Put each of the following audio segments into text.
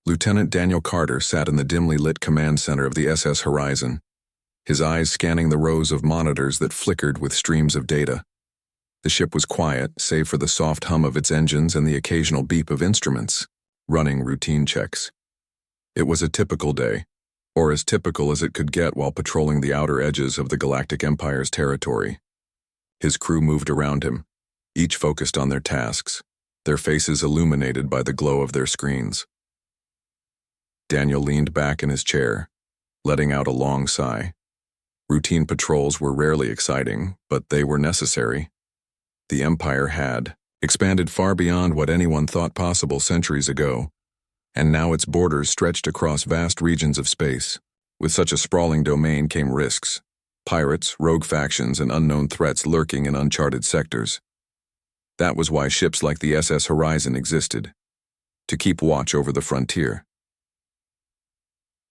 Lieutenant Daniel Carter sat in the dimly lit command center of the SS Horizon, his eyes scanning the rows of monitors that flickered with streams of data. The ship was quiet, save for the soft hum of its engines and the occasional beep of instruments, running routine checks. It was a typical day, or as typical as it could get while patrolling the outer edges of the Galactic Empire's territory. His crew moved around him, each focused on their tasks, their faces illuminated by the glow of their screens. Daniel leaned back in his chair, letting out a long sigh. Routine patrols were rarely exciting, but they were necessary. The Empire had expanded far beyond what anyone thought possible centuries ago, and now its borders stretched across vast regions of space. With such a sprawling domain came risks, pirates, rogue factions, and unknown threats lurking in uncharted sectors. That was why ships like the SS Horizon existed, to keep watch over the frontier.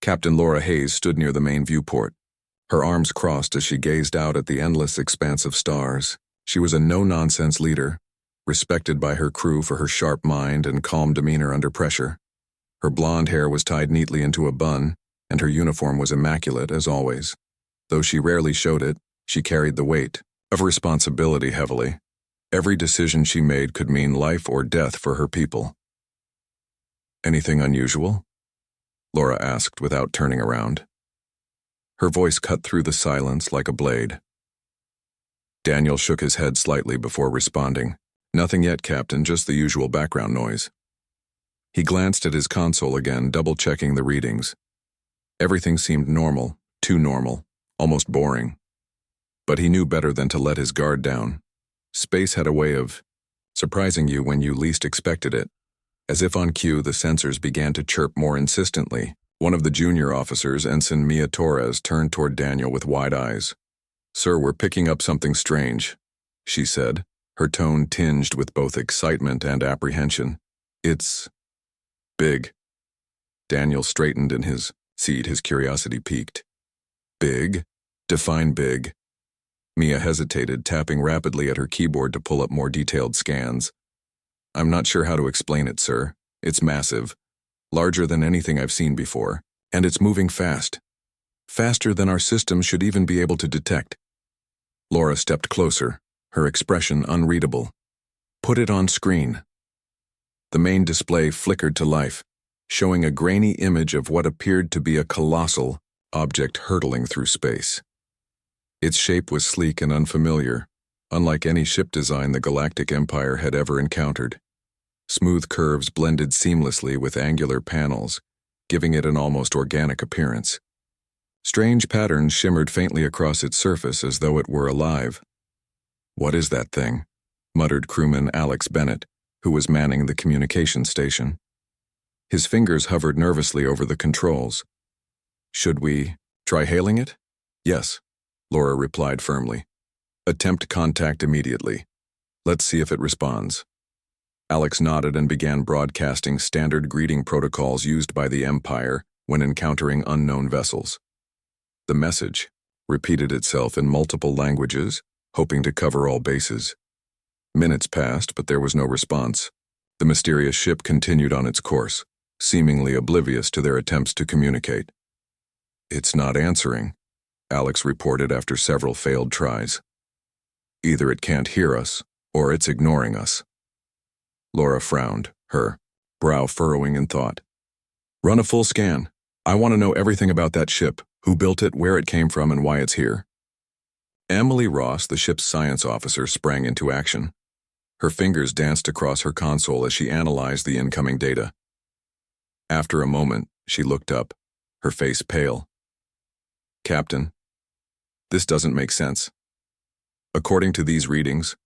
Captain Laura Hayes stood near the main viewport, her arms crossed as she gazed out at the endless expanse of stars. She was a no-nonsense leader, respected by her crew for her sharp mind and calm demeanor under pressure. Her blonde hair was tied neatly into a bun, and her uniform was immaculate as always. Though she rarely showed it, she carried the weight of responsibility heavily. Every decision she made could mean life or death for her people. "Anything unusual?" Laura asked without turning around. Her voice cut through the silence like a blade. Daniel shook his head slightly before responding. "Nothing yet, Captain, just the usual background noise." He glanced at his console again, double-checking the readings. Everything seemed normal, too normal, almost boring. But he knew better than to let his guard down. Space had a way of surprising you when you least expected it. As if on cue, the sensors began to chirp more insistently. One of the junior officers, Ensign Mia Torres, turned toward Daniel with wide eyes. "Sir, we're picking up something strange," she said, her tone tinged with both excitement and apprehension. "It's big." Daniel straightened in his seat, his curiosity piqued. "Big? Define big." Mia hesitated, tapping rapidly at her keyboard to pull up more detailed scans. "I'm not sure how to explain it, sir. It's massive, larger than anything I've seen before, and it's moving fast. Faster than our systems should even be able to detect." Laura stepped closer, her expression unreadable. "Put it on screen." The main display flickered to life, showing a grainy image of what appeared to be a colossal object hurtling through space. Its shape was sleek and unfamiliar, unlike any ship design the Galactic Empire had ever encountered. Smooth curves blended seamlessly with angular panels, giving it an almost organic appearance. Strange patterns shimmered faintly across its surface as though it were alive. "What is that thing?" muttered crewman Alex Bennett, who was manning the communication station. His fingers hovered nervously over the controls. "Should we try hailing it?" "Yes," Laura replied firmly. "Attempt contact immediately. Let's see if it responds." Alex nodded and began broadcasting standard greeting protocols used by the Empire when encountering unknown vessels. The message repeated itself in multiple languages, hoping to cover all bases. Minutes passed, but there was no response. The mysterious ship continued on its course, seemingly oblivious to their attempts to communicate. "It's not answering," Alex reported after several failed tries. "Either it can't hear us, or it's ignoring us." Laura frowned, her brow furrowing in thought. "Run a full scan. I want to know everything about that ship, who built it, where it came from, and why it's here." Emily Ross, the ship's science officer, sprang into action. Her fingers danced across her console as she analyzed the incoming data. After a moment, she looked up, her face pale. "Captain, this doesn't make sense. According to these readings,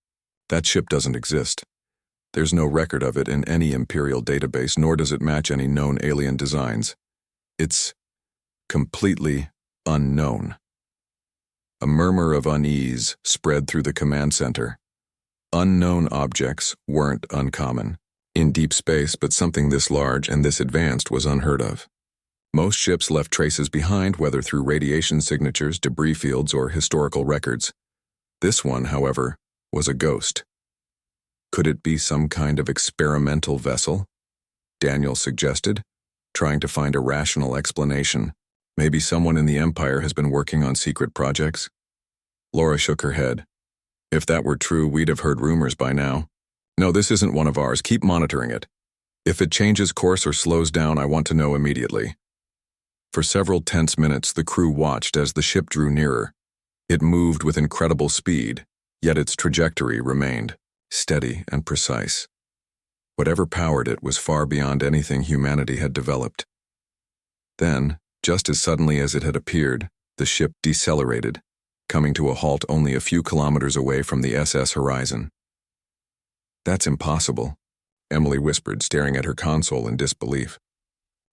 that ship doesn't exist. There's no record of it in any Imperial database, nor does it match any known alien designs. It's completely unknown." A murmur of unease spread through the command center. Unknown objects weren't uncommon in deep space, but something this large and this advanced was unheard of. Most ships left traces behind, whether through radiation signatures, debris fields, or historical records. This one, however, was a ghost. Could it be some kind of experimental vessel? Daniel suggested, trying to find a rational explanation. Maybe someone in the Empire has been working on secret projects? Laura shook her head. If that were true, we'd have heard rumors by now. No, this isn't one of ours. Keep monitoring it. If it changes course or slows down, I want to know immediately. For several tense minutes, the crew watched as the ship drew nearer. It moved with incredible speed, yet its trajectory remained steady and precise. Whatever powered it was far beyond anything humanity had developed. Then, just as suddenly as it had appeared, the ship decelerated, coming to a halt only a few kilometers away from the SS horizon. That's impossible, Emily whispered, staring at her console in disbelief.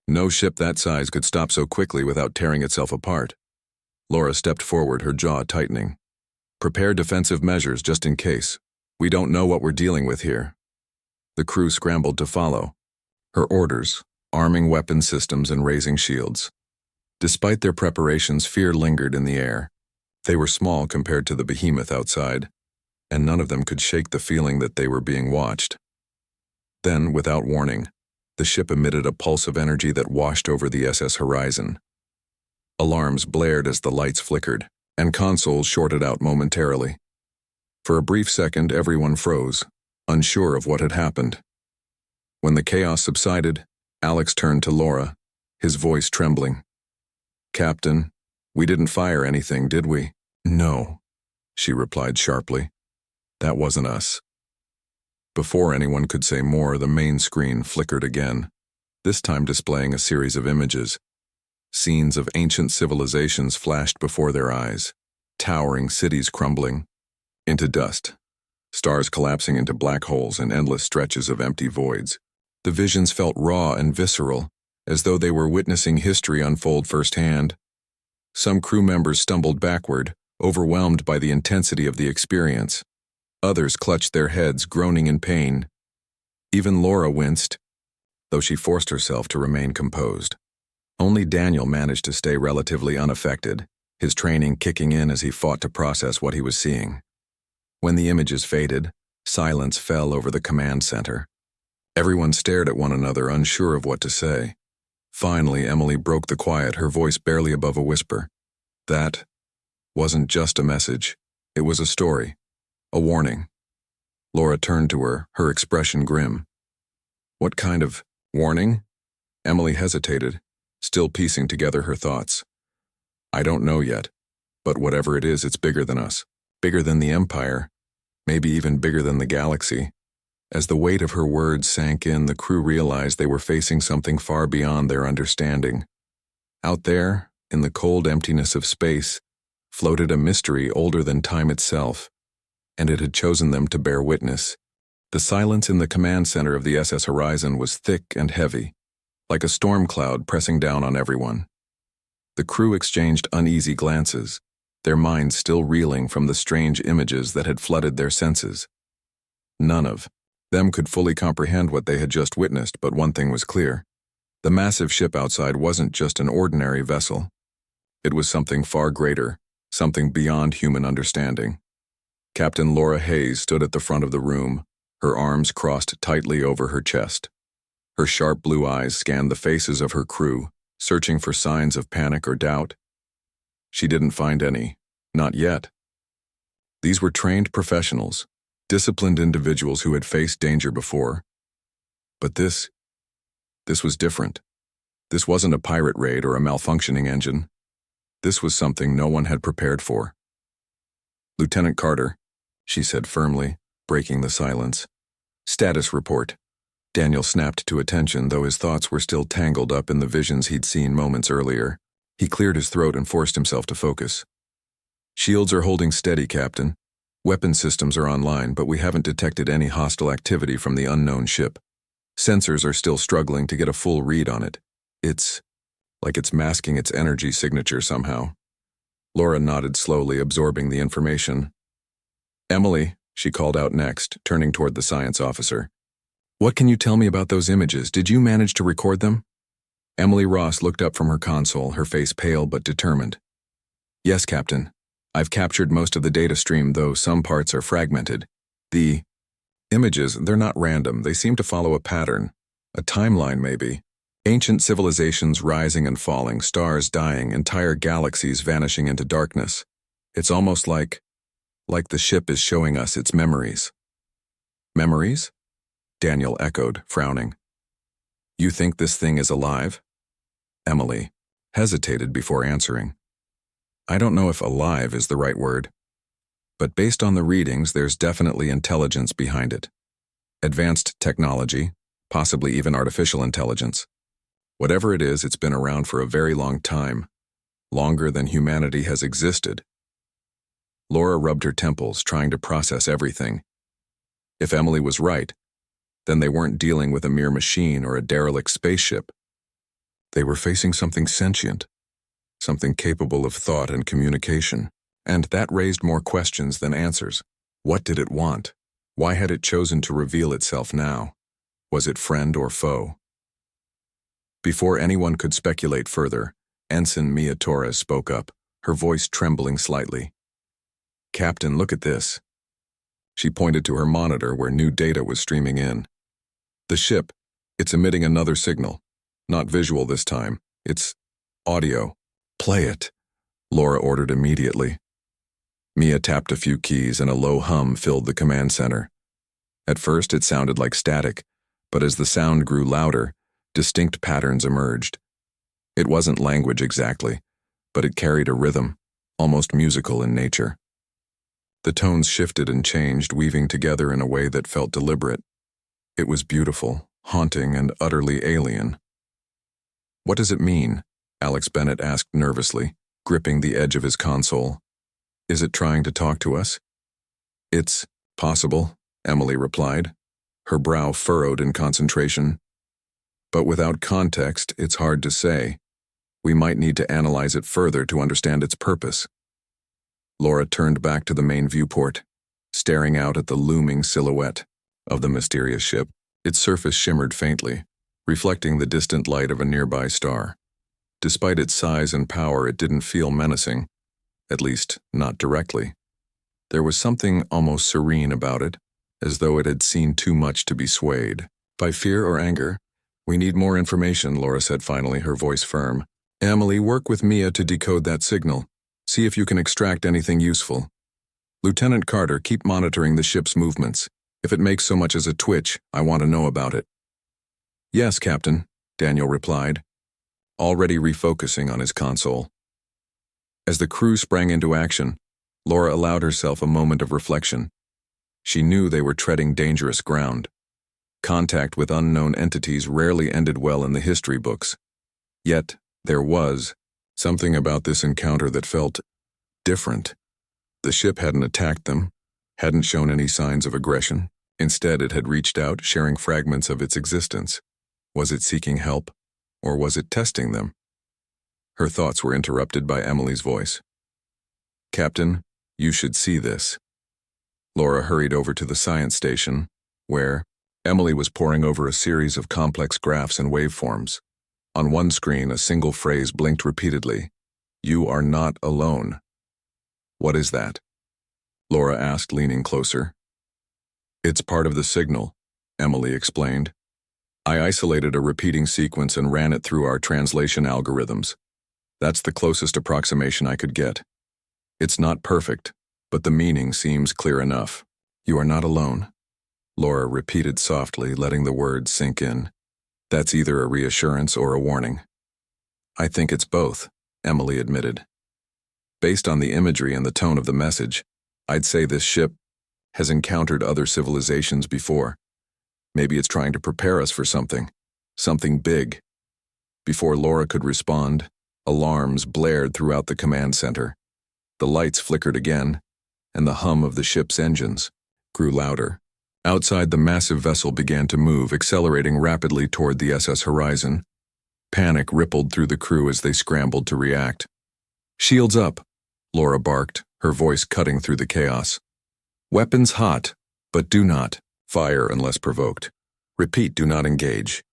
No ship that size could stop so quickly without tearing itself apart. Laura stepped forward, her jaw tightening. Prepare defensive measures just in case. We don't know what we're dealing with here. The crew scrambled to follow. Her orders, arming weapon systems and raising shields. Despite their preparations, fear lingered in the air. They were small compared to the behemoth outside, and none of them could shake the feeling that they were being watched. Then, without warning, the ship emitted a pulse of energy that washed over the SS horizon. Alarms blared as the lights flickered, and consoles shorted out momentarily. For a brief second, everyone froze, unsure of what had happened. When the chaos subsided, Alex turned to Laura, his voice trembling. Captain, we didn't fire anything, did we? No, she replied sharply. That wasn't us. Before anyone could say more, the main screen flickered again, this time displaying a series of images. Scenes of ancient civilizations flashed before their eyes, towering cities crumbling into dust, stars collapsing into black holes and endless stretches of empty voids. The visions felt raw and visceral, as though they were witnessing history unfold firsthand. Some crew members stumbled backward, overwhelmed by the intensity of the experience. Others clutched their heads, groaning in pain. Even Laura winced, though she forced herself to remain composed. Only Daniel managed to stay relatively unaffected, his training kicking in as he fought to process what he was seeing. When the images faded, silence fell over the command center. Everyone stared at one another, unsure of what to say. Finally, Emily broke the quiet, her voice barely above a whisper. That wasn't just a message. It was a story, a warning. Laura turned to her, her expression grim. What kind of warning? Emily hesitated, still piecing together her thoughts. I don't know yet, but whatever it is, it's bigger than us. Bigger than the Empire, maybe even bigger than the galaxy. As the weight of her words sank in, the crew realized they were facing something far beyond their understanding. Out there, in the cold emptiness of space, floated a mystery older than time itself, and it had chosen them to bear witness. The silence in the command center of the SS Horizon was thick and heavy, like a storm cloud pressing down on everyone. The crew exchanged uneasy glances, their minds still reeling from the strange images that had flooded their senses. None of them could fully comprehend what they had just witnessed, but one thing was clear. The massive ship outside wasn't just an ordinary vessel. It was something far greater, something beyond human understanding. Captain Laura Hayes stood at the front of the room, her arms crossed tightly over her chest. Her sharp blue eyes scanned the faces of her crew, searching for signs of panic or doubt. She didn't find any, not yet. These were trained professionals, disciplined individuals who had faced danger before. But this was different. This wasn't a pirate raid or a malfunctioning engine. This was something no one had prepared for. Lieutenant Carter, she said firmly, breaking the silence. Status report. Daniel snapped to attention, though his thoughts were still tangled up in the visions he'd seen moments earlier. He cleared his throat and forced himself to focus. Shields are holding steady, Captain. Weapon systems are online, but we haven't detected any hostile activity from the unknown ship. Sensors are still struggling to get a full read on it. It's like it's masking its energy signature somehow. Laura nodded slowly, absorbing the information. Emily, she called out next, turning toward the science officer. What can you tell me about those images? Did you manage to record them? Emily Ross looked up from her console, her face pale but determined. Yes, Captain. I've captured most of the data stream, though some parts are fragmented. The images, they're not random. They seem to follow a pattern. A timeline, maybe. Ancient civilizations rising and falling, stars dying, entire galaxies vanishing into darkness. It's almost like the ship is showing us its memories. Memories? Daniel echoed, frowning. You think this thing is alive? Emily hesitated before answering. I don't know if alive is the right word, but based on the readings, there's definitely intelligence behind it. Advanced technology, possibly even artificial intelligence. Whatever it is, it's been around for a very long time, longer than humanity has existed. Laura rubbed her temples, trying to process everything. If Emily was right, then they weren't dealing with a mere machine or a derelict spaceship. They were facing something sentient, something capable of thought and communication, and that raised more questions than answers. What did it want? Why had it chosen to reveal itself now? Was it friend or foe? Before anyone could speculate further, Ensign Mia Torres spoke up, her voice trembling slightly. Captain, look at this. She pointed to her monitor where new data was streaming in. The ship, it's emitting another signal. Not visual this time, it's audio. Play it, Laura ordered immediately. Mia tapped a few keys and a low hum filled the command center. At first it sounded like static, but as the sound grew louder, distinct patterns emerged. It wasn't language exactly, but it carried a rhythm, almost musical in nature. The tones shifted and changed, weaving together in a way that felt deliberate. It was beautiful, haunting, and utterly alien. What does it mean? Alex Bennett asked nervously, gripping the edge of his console. Is it trying to talk to us? It's possible, Emily replied, her brow furrowed in concentration. But without context, it's hard to say. We might need to analyze it further to understand its purpose. Laura turned back to the main viewport, staring out at the looming silhouette of the mysterious ship. Its surface shimmered faintly, reflecting the distant light of a nearby star. Despite its size and power, it didn't feel menacing, at least not directly. There was something almost serene about it, as though it had seen too much to be swayed by fear or anger. We need more information, Laura said finally, her voice firm. Emily, work with Mia to decode that signal. See if you can extract anything useful. Lieutenant Carter, keep monitoring the ship's movements. If it makes so much as a twitch, I want to know about it. Yes, Captain, Daniel replied, already refocusing on his console. As the crew sprang into action, Laura allowed herself a moment of reflection. She knew they were treading dangerous ground. Contact with unknown entities rarely ended well in the history books. Yet, there was something about this encounter that felt different. The ship hadn't attacked them, hadn't shown any signs of aggression. Instead, it had reached out, sharing fragments of its existence. Was it seeking help, or was it testing them? Her thoughts were interrupted by Emily's voice. Captain, you should see this. Laura hurried over to the science station, where Emily was poring over a series of complex graphs and waveforms. On one screen, a single phrase blinked repeatedly. You are not alone. What is that? Laura asked, leaning closer. It's part of the signal, Emily explained. I isolated a repeating sequence and ran it through our translation algorithms. That's the closest approximation I could get. It's not perfect, but the meaning seems clear enough. You are not alone, Laura repeated softly, letting the words sink in. That's either a reassurance or a warning. I think it's both, Emily admitted. Based on the imagery and the tone of the message, I'd say this ship has encountered other civilizations before. Maybe it's trying to prepare us for something big. Before Laura could respond, alarms blared throughout the command center. The lights flickered again, and the hum of the ship's engines grew louder. Outside, the massive vessel began to move, accelerating rapidly toward the SS horizon. Panic rippled through the crew as they scrambled to react. Shields up, Laura barked, her voice cutting through the chaos. Weapons hot, but do not fire unless provoked. Repeat, do not engage.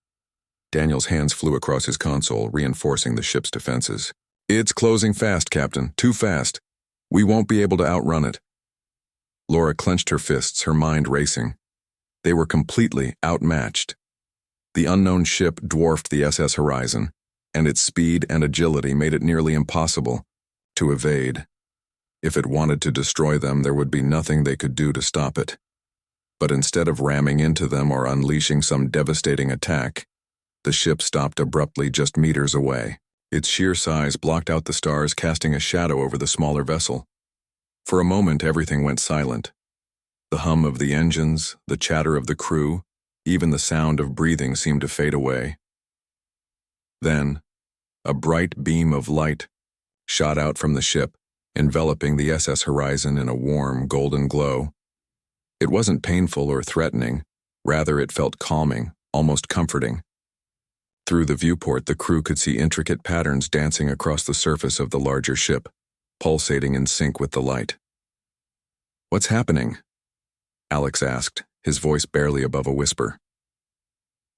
Daniel's hands flew across his console, reinforcing the ship's defenses. It's closing fast, Captain. Too fast. We won't be able to outrun it. Laura clenched her fists, her mind racing. They were completely outmatched. The unknown ship dwarfed the SS Horizon, and its speed and agility made it nearly impossible to evade. If it wanted to destroy them, there would be nothing they could do to stop it. But instead of ramming into them or unleashing some devastating attack, the ship stopped abruptly just meters away. Its sheer size blocked out the stars, casting a shadow over the smaller vessel. For a moment, everything went silent. The hum of the engines, the chatter of the crew, even the sound of breathing seemed to fade away. Then, a bright beam of light shot out from the ship, enveloping the SS Horizon in a warm, golden glow. It wasn't painful or threatening, rather it felt calming, almost comforting. Through the viewport, the crew could see intricate patterns dancing across the surface of the larger ship, pulsating in sync with the light. "What's happening?" Alex asked, his voice barely above a whisper.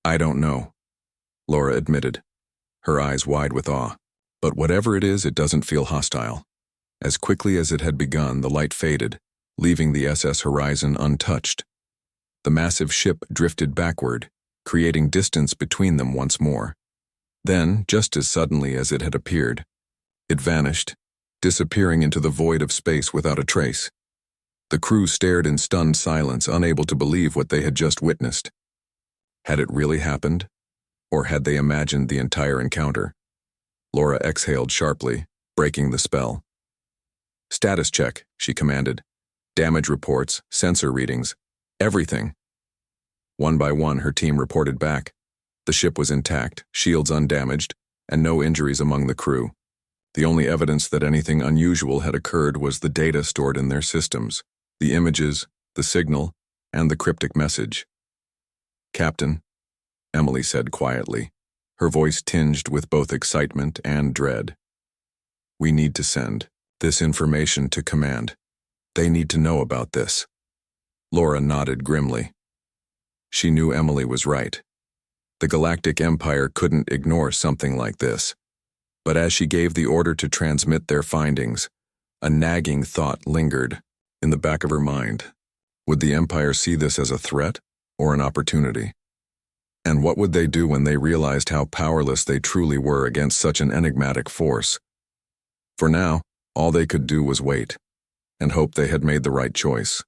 "I don't know," Laura admitted, her eyes wide with awe. "But whatever it is, it doesn't feel hostile." As quickly as it had begun, the light faded, leaving the SS Horizon untouched. The massive ship drifted backward, creating distance between them once more. Then, just as suddenly as it had appeared, it vanished, disappearing into the void of space without a trace. The crew stared in stunned silence, unable to believe what they had just witnessed. Had it really happened? Or had they imagined the entire encounter? Laura exhaled sharply, breaking the spell. "Status check," she commanded. "Damage reports, sensor readings, everything." One by one, her team reported back. The ship was intact, shields undamaged, and no injuries among the crew. The only evidence that anything unusual had occurred was the data stored in their systems, the images, the signal, and the cryptic message. "Captain," Emily said quietly, her voice tinged with both excitement and dread. "We need to send this information to command. They need to know about this." Laura nodded grimly. She knew Emily was right. The Galactic Empire couldn't ignore something like this. But as she gave the order to transmit their findings, a nagging thought lingered in the back of her mind. Would the Empire see this as a threat or an opportunity? And what would they do when they realized how powerless they truly were against such an enigmatic force? For now, all they could do was wait and hope they had made the right choice.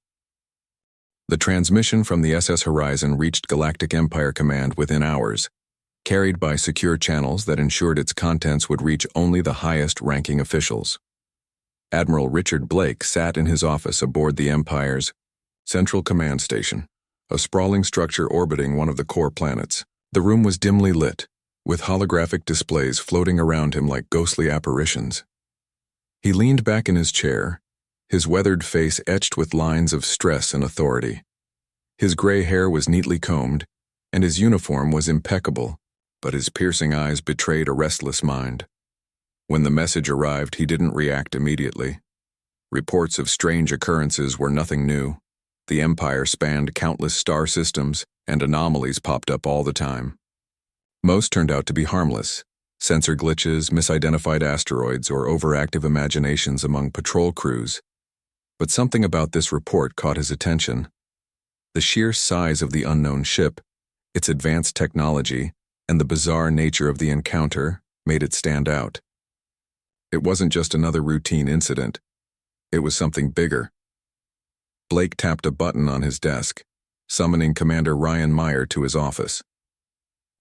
The transmission from the SS Horizon reached Galactic Empire Command within hours, carried by secure channels that ensured its contents would reach only the highest-ranking officials. Admiral Richard Blake sat in his office aboard the Empire's Central Command Station, a sprawling structure orbiting one of the core planets. The room was dimly lit, with holographic displays floating around him like ghostly apparitions. He leaned back in his chair, his weathered face etched with lines of stress and authority. His gray hair was neatly combed, and his uniform was impeccable, but his piercing eyes betrayed a restless mind. When the message arrived, he didn't react immediately. Reports of strange occurrences were nothing new. The Empire spanned countless star systems, and anomalies popped up all the time. Most turned out to be harmless: sensor glitches, misidentified asteroids, or overactive imaginations among patrol crews. But something about this report caught his attention. The sheer size of the unknown ship, its advanced technology, and the bizarre nature of the encounter made it stand out. It wasn't just another routine incident. It was something bigger. Blake tapped a button on his desk, summoning Commander Ryan Meyer to his office.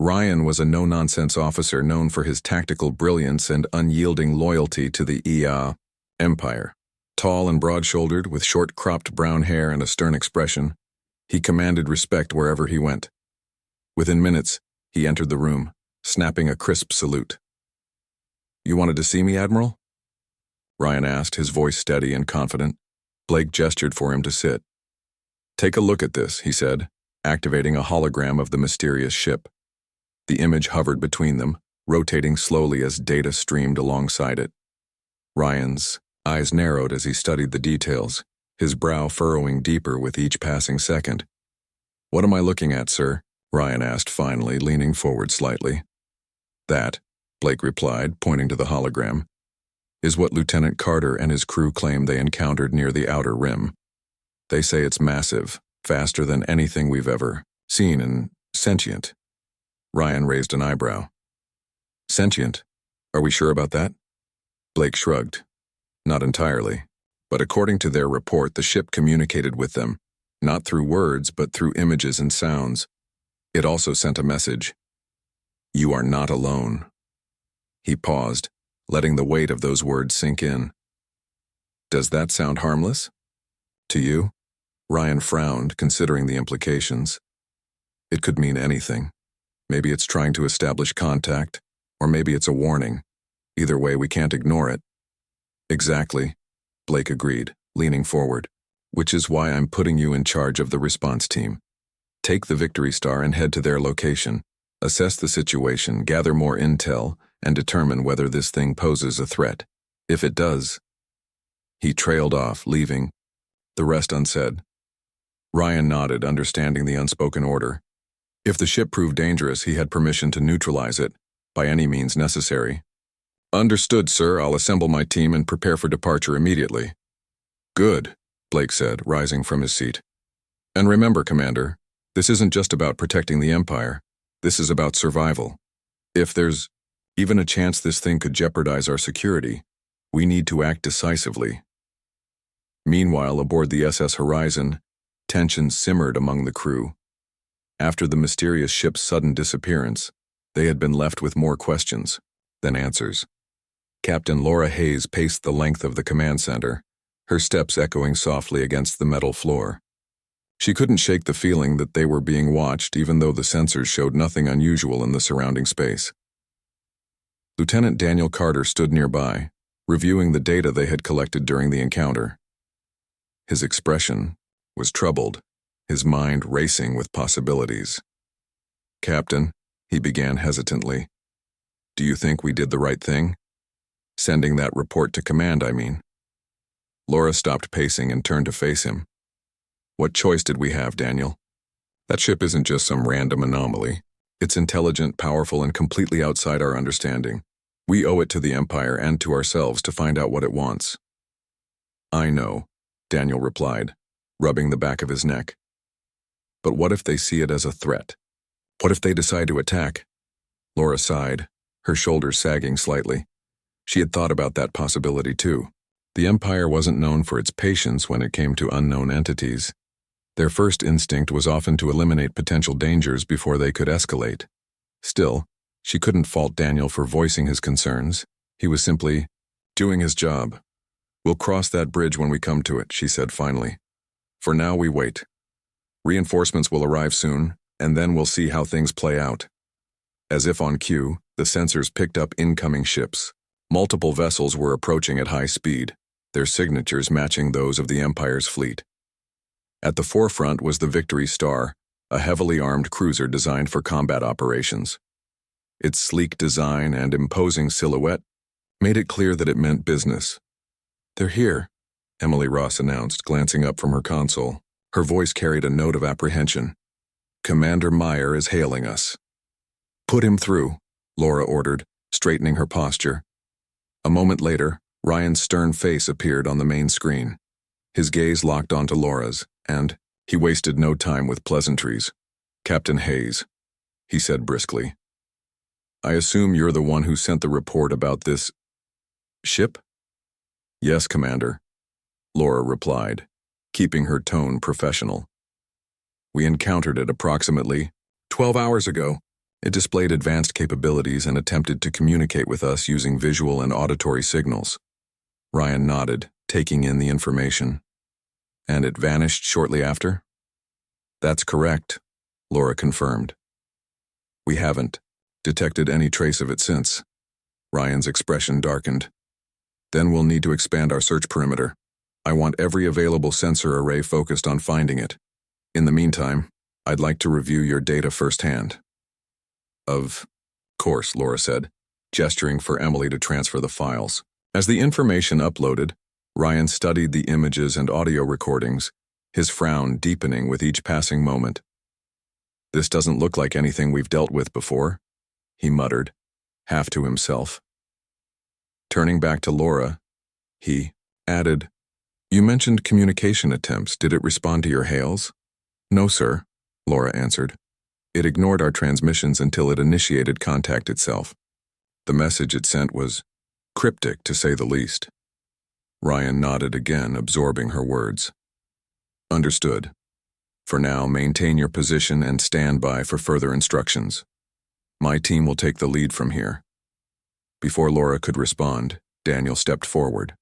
Ryan was a no-nonsense officer known for his tactical brilliance and unyielding loyalty to the Empire. Tall and broad-shouldered, with short-cropped brown hair and a stern expression, he commanded respect wherever he went. Within minutes, he entered the room, snapping a crisp salute. "You wanted to see me, Admiral?" Ryan asked, his voice steady and confident. Blake gestured for him to sit. "Take a look at this," he said, activating a hologram of the mysterious ship. The image hovered between them, rotating slowly as data streamed alongside it. Ryan's eyes narrowed as he studied the details, his brow furrowing deeper with each passing second. "What am I looking at, sir?" Ryan asked finally, leaning forward slightly. "That," Blake replied, pointing to the hologram, "is what Lieutenant Carter and his crew claim they encountered near the outer rim. They say it's massive, faster than anything we've ever seen, and sentient. Ryan raised an eyebrow. Sentient? Are we sure about that? Blake shrugged. Not entirely. But according to their report, the ship communicated with them, not through words, but through images and sounds. It also sent a message. You are not alone. He paused, letting the weight of those words sink in. Does that sound harmless? To you? Ryan frowned, considering the implications. It could mean anything. Maybe it's trying to establish contact, or maybe it's a warning. Either way, we can't ignore it. Exactly, Blake agreed, leaning forward. Which is why I'm putting you in charge of the response team. Take the Victory Star and head to their location. Assess the situation, gather more intel, and determine whether this thing poses a threat. If it does... He trailed off, leaving, the rest unsaid. Ryan nodded, understanding the unspoken order. If the ship proved dangerous, he had permission to neutralize it, by any means necessary. Understood, sir. I'll assemble my team and prepare for departure immediately. Good, Blake said, rising from his seat. And remember, Commander, this isn't just about protecting the Empire. This is about survival. If there's even a chance this thing could jeopardize our security, we need to act decisively. Meanwhile, aboard the SS Horizon, tension simmered among the crew. After the mysterious ship's sudden disappearance, they had been left with more questions than answers. Captain Laura Hayes paced the length of the command center, her steps echoing softly against the metal floor. She couldn't shake the feeling that they were being watched, even though the sensors showed nothing unusual in the surrounding space. Lieutenant Daniel Carter stood nearby, reviewing the data they had collected during the encounter. His expression was troubled, his mind racing with possibilities. Captain, he began hesitantly, do you think we did the right thing? Sending that report to command, I mean. Laura stopped pacing and turned to face him. What choice did we have, Daniel? That ship isn't just some random anomaly. It's intelligent, powerful, and completely outside our understanding. We owe it to the Empire and to ourselves to find out what it wants. I know, Daniel replied, rubbing the back of his neck. But what if they see it as a threat? What if they decide to attack? Laura sighed, her shoulders sagging slightly. She had thought about that possibility too. The Empire wasn't known for its patience when it came to unknown entities. Their first instinct was often to eliminate potential dangers before they could escalate. Still, she couldn't fault Daniel for voicing his concerns. He was simply doing his job. We'll cross that bridge when we come to it, she said finally. For now, we wait. Reinforcements will arrive soon, and then we'll see how things play out. As if on cue, the sensors picked up incoming ships. Multiple vessels were approaching at high speed, their signatures matching those of the Empire's fleet. At the forefront was the Victory Star, a heavily armed cruiser designed for combat operations. Its sleek design and imposing silhouette made it clear that it meant business. They're here, Emily Ross announced, glancing up from her console. Her voice carried a note of apprehension. Commander Meyer is hailing us. Put him through, Laura ordered, straightening her posture. A moment later, Ryan's stern face appeared on the main screen. His gaze locked onto Laura's, and he wasted no time with pleasantries. Captain Hayes, he said briskly. I assume you're the one who sent the report about this ship? Yes, Commander, Laura replied, keeping her tone professional. We encountered it approximately 12 hours ago. It displayed advanced capabilities and attempted to communicate with us using visual and auditory signals. Ryan nodded, taking in the information. And it vanished shortly after? That's correct, Laura confirmed. We haven't detected any trace of it since. Ryan's expression darkened. Then we'll need to expand our search perimeter. I want every available sensor array focused on finding it. In the meantime, I'd like to review your data firsthand. Of course, Laura said, gesturing for Emily to transfer the files. As the information uploaded, Ryan studied the images and audio recordings, his frown deepening with each passing moment. This doesn't look like anything we've dealt with before, he muttered, half to himself. Turning back to Laura, he added, You mentioned communication attempts. Did it respond to your hails? No, sir, Laura answered. It ignored our transmissions until it initiated contact itself. The message it sent was cryptic, to say the least. Ryan nodded again, absorbing her words. Understood. For now, maintain your position and stand by for further instructions. My team will take the lead from here. Before Laura could respond, Daniel stepped forward.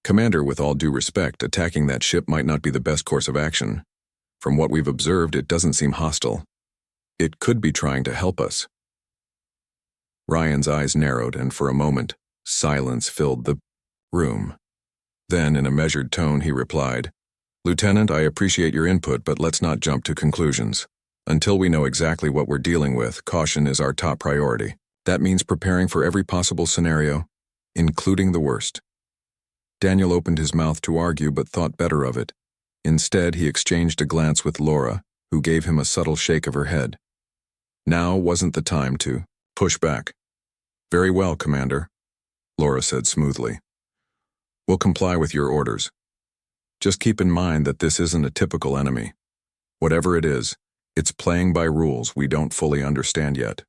Commander, with all due respect, attacking that ship might not be the best course of action. From what we've observed, it doesn't seem hostile. It could be trying to help us. Ryan's eyes narrowed, and for a moment, silence filled the room. Then, in a measured tone, he replied, Lieutenant, I appreciate your input, but let's not jump to conclusions. Until we know exactly what we're dealing with, caution is our top priority. That means preparing for every possible scenario, including the worst. Daniel opened his mouth to argue, but thought better of it. Instead, he exchanged a glance with Laura, who gave him a subtle shake of her head. Now wasn't the time to push back. Very well, Commander, Laura said smoothly. We'll comply with your orders. Just keep in mind that this isn't a typical enemy. Whatever it is, it's playing by rules we don't fully understand yet.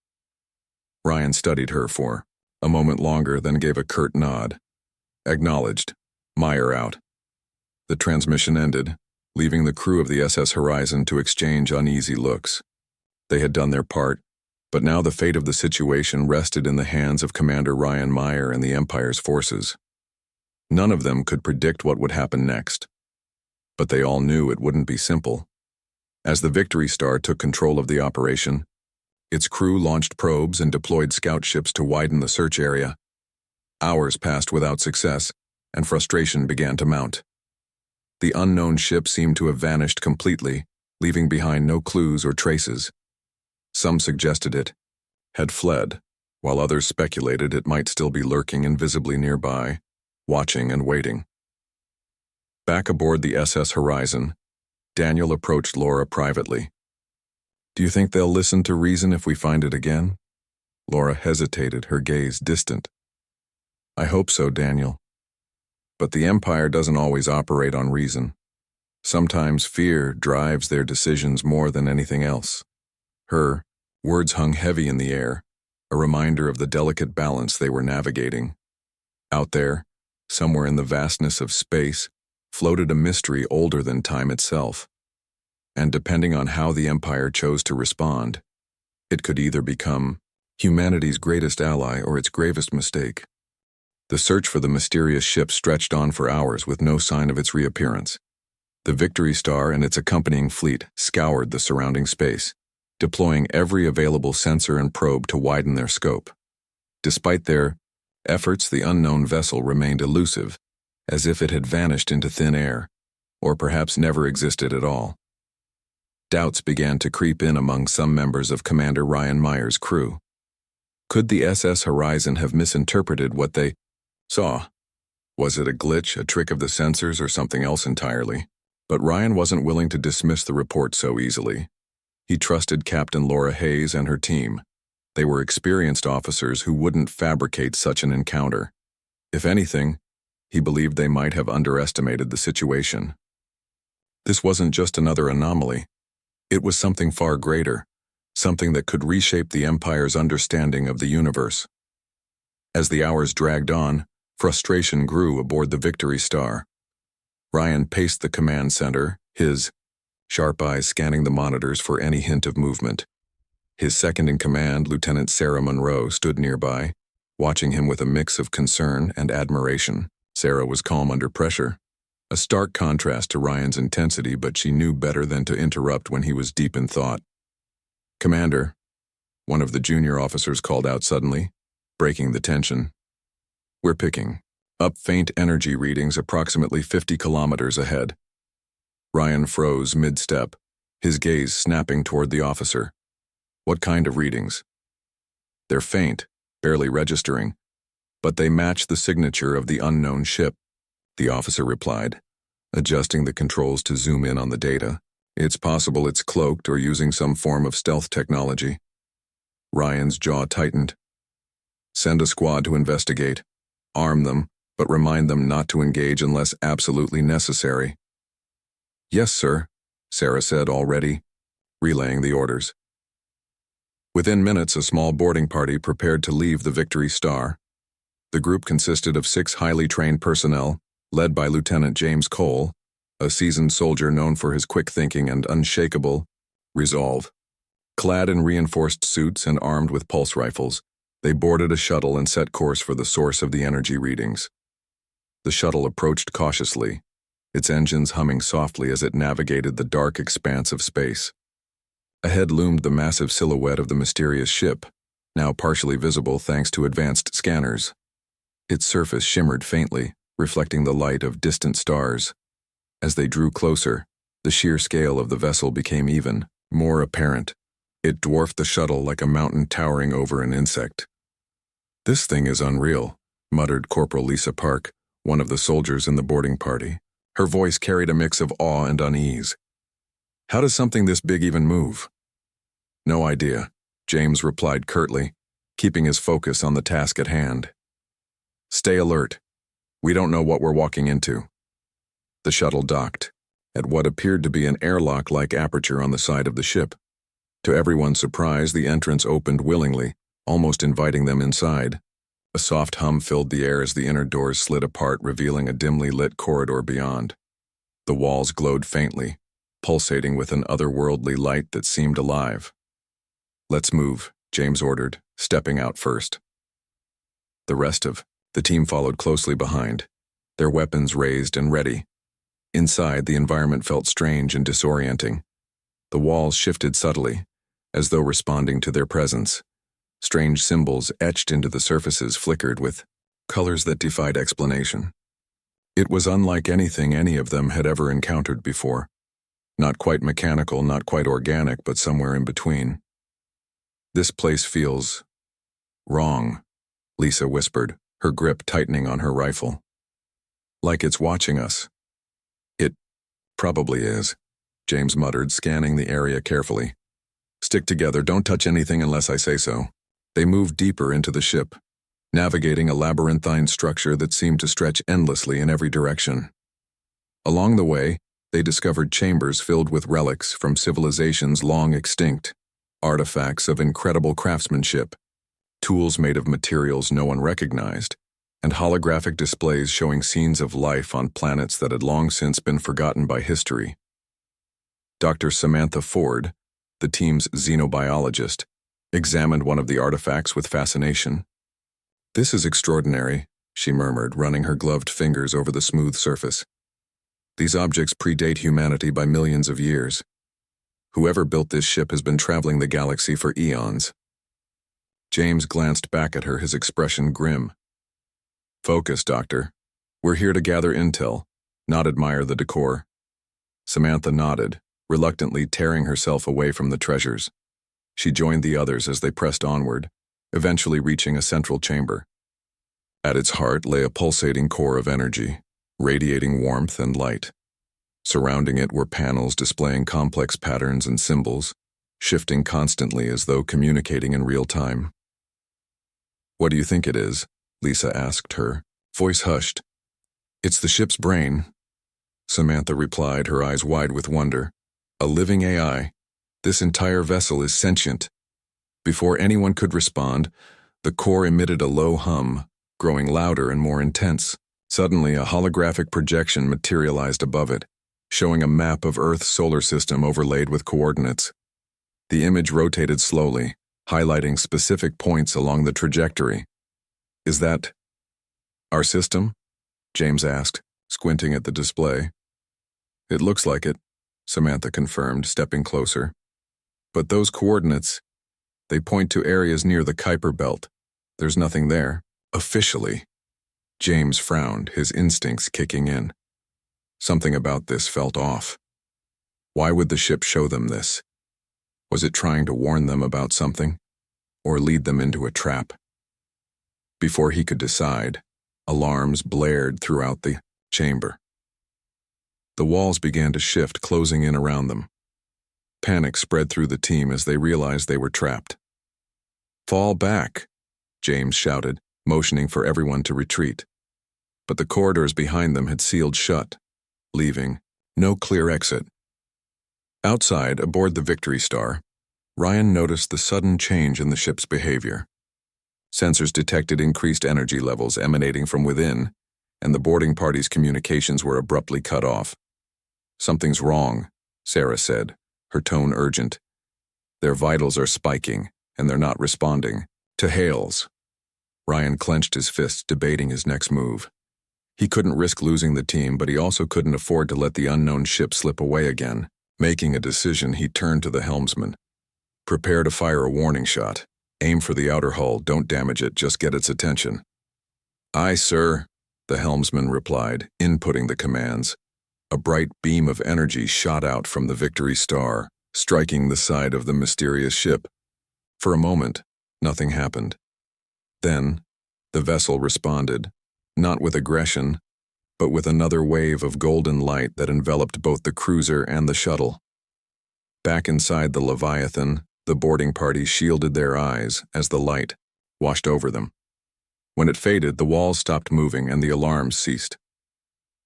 Ryan studied her for a moment longer, then gave a curt nod. Acknowledged. Meyer out. The transmission ended, leaving the crew of the SS Horizon to exchange uneasy looks. They had done their part, but now the fate of the situation rested in the hands of Commander Ryan Meyer and the Empire's forces. None of them could predict what would happen next, but they all knew it wouldn't be simple. As the Victory Star took control of the operation, its crew launched probes and deployed scout ships to widen the search area. Hours passed without success, and frustration began to mount. The unknown ship seemed to have vanished completely, leaving behind no clues or traces. Some suggested it had fled, while others speculated it might still be lurking invisibly nearby, watching and waiting. Back aboard the SS Horizon, Daniel approached Laura privately. Do you think they'll listen to reason if we find it again? Laura hesitated, her gaze distant. I hope so, Daniel. But the Empire doesn't always operate on reason. Sometimes fear drives their decisions more than anything else. Her words hung heavy in the air, a reminder of the delicate balance they were navigating. Out there, somewhere in the vastness of space, floated a mystery older than time itself. And depending on how the Empire chose to respond, it could either become humanity's greatest ally or its gravest mistake. The search for the mysterious ship stretched on for hours with no sign of its reappearance. The Victory Star and its accompanying fleet scoured the surrounding space, deploying every available sensor and probe to widen their scope. Despite their efforts, the unknown vessel remained elusive, as if it had vanished into thin air, or perhaps never existed at all. Doubts began to creep in among some members of Commander Ryan Meyer's crew. Could the SS Horizon have misinterpreted what they saw? Was it a glitch, a trick of the sensors, or something else entirely? But Ryan wasn't willing to dismiss the report so easily. He trusted Captain Laura Hayes and her team. They were experienced officers who wouldn't fabricate such an encounter. If anything, he believed they might have underestimated the situation. This wasn't just another anomaly. It was something far greater, something that could reshape the Empire's understanding of the universe. As the hours dragged on, frustration grew aboard the Victory Star. Ryan paced the command center, his sharp eyes scanning the monitors for any hint of movement. His second-in-command, Lieutenant Sarah Monroe, stood nearby, watching him with a mix of concern and admiration. Sarah was calm under pressure, a stark contrast to Ryan's intensity, but she knew better than to interrupt when he was deep in thought. Commander, one of the junior officers called out suddenly, breaking the tension. We're picking up faint energy readings approximately 50 kilometers ahead. Ryan froze mid-step, his gaze snapping toward the officer. What kind of readings? They're faint, barely registering, but they match the signature of the unknown ship, the officer replied, adjusting the controls to zoom in on the data. It's possible it's cloaked or using some form of stealth technology. Ryan's jaw tightened. Send a squad to investigate. Arm them, but remind them not to engage unless absolutely necessary. Yes, sir, Sarah said, already relaying the orders. Within minutes, a small boarding party prepared to leave the Victory Star. The group consisted of 6 highly trained personnel, led by Lieutenant James Cole, a seasoned soldier known for his quick thinking and unshakable resolve. Clad in reinforced suits and armed with pulse rifles, they boarded a shuttle and set course for the source of the energy readings. The shuttle approached cautiously, its engines humming softly as it navigated the dark expanse of space. Ahead loomed the massive silhouette of the mysterious ship, now partially visible thanks to advanced scanners. Its surface shimmered faintly, reflecting the light of distant stars. As they drew closer, the sheer scale of the vessel became even more apparent. It dwarfed the shuttle like a mountain towering over an insect. "This thing is unreal," muttered Corporal Lisa Park, one of the soldiers in the boarding party. Her voice carried a mix of awe and unease. "How does something this big even move?" "No idea," James replied curtly, keeping his focus on the task at hand. "Stay alert. We don't know what we're walking into." The shuttle docked at what appeared to be an airlock-like aperture on the side of the ship. To everyone's surprise, the entrance opened willingly, almost inviting them inside. A soft hum filled the air as the inner doors slid apart, revealing a dimly lit corridor beyond. The walls glowed faintly, pulsating with an otherworldly light that seemed alive. "Let's move," James ordered, stepping out first. The rest of the team followed closely behind, their weapons raised and ready. Inside, the environment felt strange and disorienting. The walls shifted subtly, as though responding to their presence. Strange symbols etched into the surfaces flickered with colors that defied explanation. It was unlike anything any of them had ever encountered before. Not quite mechanical, not quite organic, but somewhere in between. "This place feels wrong," Lisa whispered, her grip tightening on her rifle. "Like it's watching us." "It probably is," James muttered, scanning the area carefully. "Stick together, don't touch anything unless I say so." They moved deeper into the ship, navigating a labyrinthine structure that seemed to stretch endlessly in every direction. Along the way, they discovered chambers filled with relics from civilizations long extinct, artifacts of incredible craftsmanship, tools made of materials no one recognized, and holographic displays showing scenes of life on planets that had long since been forgotten by history. Dr. Samantha Ford, the team's xenobiologist, examined one of the artifacts with fascination. "This is extraordinary," she murmured, running her gloved fingers over the smooth surface. "These objects predate humanity by millions of years. Whoever built this ship has been traveling the galaxy for eons." James glanced back at her, his expression grim. "Focus, Doctor. We're here to gather intel, not admire the decor." Samantha nodded, reluctantly tearing herself away from the treasures. She joined the others as they pressed onward, eventually reaching a central chamber. At its heart lay a pulsating core of energy, radiating warmth and light. Surrounding it were panels displaying complex patterns and symbols, shifting constantly as though communicating in real time. "What do you think it is?" Lisa asked her, voice hushed. "It's the ship's brain," Samantha replied, her eyes wide with wonder. "A living AI. This entire vessel is sentient." Before anyone could respond, the core emitted a low hum, growing louder and more intense. Suddenly, a holographic projection materialized above it, showing a map of Earth's solar system overlaid with coordinates. The image rotated slowly, highlighting specific points along the trajectory. "Is that our system?" James asked, squinting at the display. "It looks like it," Samantha confirmed, stepping closer. "But those coordinates, they point to areas near the Kuiper Belt. There's nothing there." "Officially." James frowned, his instincts kicking in. Something about this felt off. Why would the ship show them this? Was it trying to warn them about something, or lead them into a trap? Before he could decide, alarms blared throughout the chamber. The walls began to shift, closing in around them. Panic spread through the team as they realized they were trapped. "Fall back," James shouted, motioning for everyone to retreat. But the corridors behind them had sealed shut, leaving no clear exit. Outside, aboard the Victory Star, Ryan noticed the sudden change in the ship's behavior. Sensors detected increased energy levels emanating from within, and the boarding party's communications were abruptly cut off. "Something's wrong," Sarah said, her tone urgent. "Their vitals are spiking, and they're not responding. To hails." Ryan clenched his fists, debating his next move. He couldn't risk losing the team, but he also couldn't afford to let the unknown ship slip away again. Making a decision, he turned to the helmsman. "Prepare to fire a warning shot. Aim for the outer hull, don't damage it, just get its attention." "Aye, sir," the helmsman replied, inputting the commands. A bright beam of energy shot out from the Victory Star, striking the side of the mysterious ship. For a moment, nothing happened. Then, the vessel responded, not with aggression, but with another wave of golden light that enveloped both the cruiser and the shuttle. Back inside the Leviathan, the boarding party shielded their eyes as the light washed over them. When it faded, the walls stopped moving and the alarms ceased.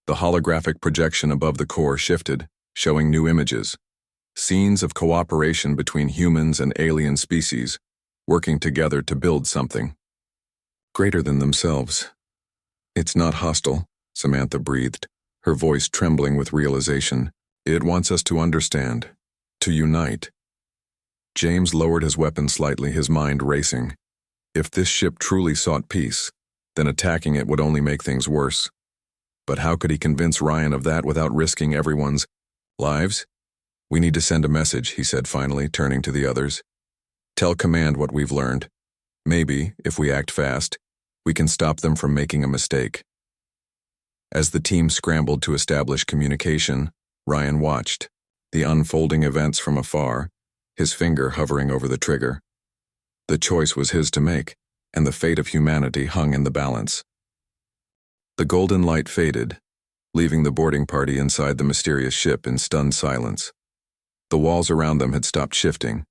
The holographic projection above the core shifted, showing new images. Scenes of cooperation between humans and alien species, working together to build something greater than themselves. "It's not hostile," Samantha breathed, her voice trembling with realization. "It wants us to understand, to unite." James lowered his weapon slightly, his mind racing. If this ship truly sought peace, then attacking it would only make things worse. But how could he convince Ryan of that without risking everyone's lives? "We need to send a message," he said finally, turning to the others. "Tell Command what we've learned. Maybe, if we act fast, we can stop them from making a mistake." As the team scrambled to establish communication, Ryan watched the unfolding events from afar, his finger hovering over the trigger. The choice was his to make, and the fate of humanity hung in the balance. The golden light faded, leaving the boarding party inside the mysterious ship in stunned silence. The walls around them had stopped shifting,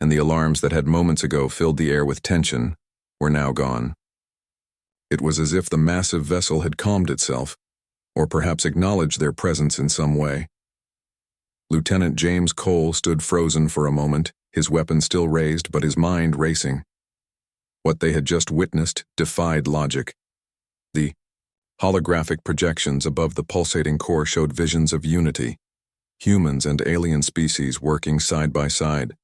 and the alarms that had moments ago filled the air with tension were now gone. It was as if the massive vessel had calmed itself, or perhaps acknowledged their presence in some way. Lieutenant James Cole stood frozen for a moment, his weapon still raised but his mind racing. What they had just witnessed defied logic. The holographic projections above the pulsating core showed visions of unity, humans and alien species working side by side,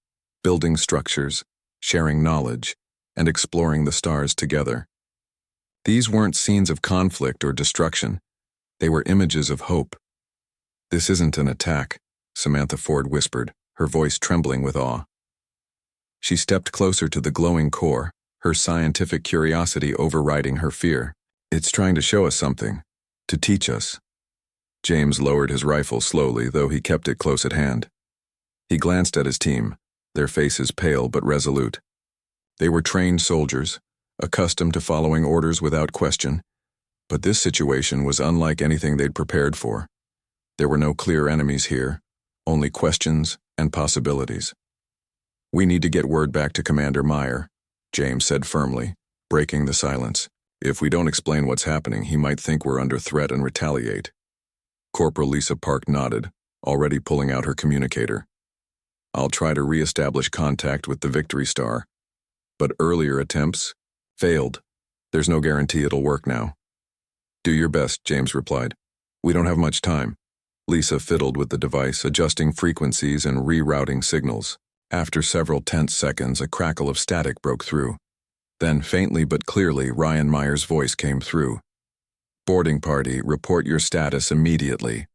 building structures, sharing knowledge, and exploring the stars together. These weren't scenes of conflict or destruction. They were images of hope. "This isn't an attack," Samantha Ford whispered, her voice trembling with awe. She stepped closer to the glowing core, her scientific curiosity overriding her fear. "It's trying to show us something, to teach us." James lowered his rifle slowly, though he kept it close at hand. He glanced at his team, their faces pale but resolute. They were trained soldiers, accustomed to following orders without question, but this situation was unlike anything they'd prepared for. There were no clear enemies here, only questions and possibilities. "We need to get word back to Commander Meyer," James said firmly, breaking the silence. "If we don't explain what's happening, he might think we're under threat and retaliate." Corporal Lisa Park nodded, already pulling out her communicator. "I'll try to re-establish contact with the Victory Star, but earlier attempts failed. There's no guarantee it'll work now." "Do your best," James replied. "We don't have much time." Lisa fiddled with the device, adjusting frequencies and rerouting signals. After several tense seconds, a crackle of static broke through. Then, faintly but clearly, Ryan Meyer's voice came through. "Boarding party, report your status immediately."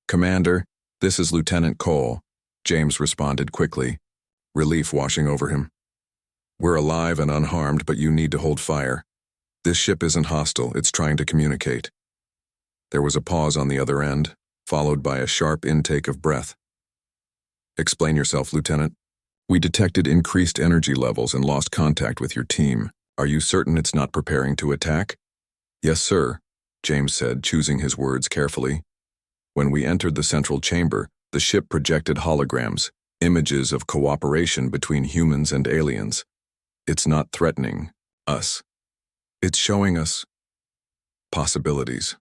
"Commander, this is Lieutenant Cole," James responded quickly, relief washing over him. "We're alive and unharmed, but you need to hold fire. This ship isn't hostile, it's trying to communicate." There was a pause on the other end, followed by a sharp intake of breath. "Explain yourself, Lieutenant." "We detected increased energy levels and lost contact with your team. Are you certain it's not preparing to attack?" "Yes, sir," James said, choosing his words carefully. "When we entered the central chamber, the ship projected holograms, images of cooperation between humans and aliens. It's not threatening us. It's showing us possibilities,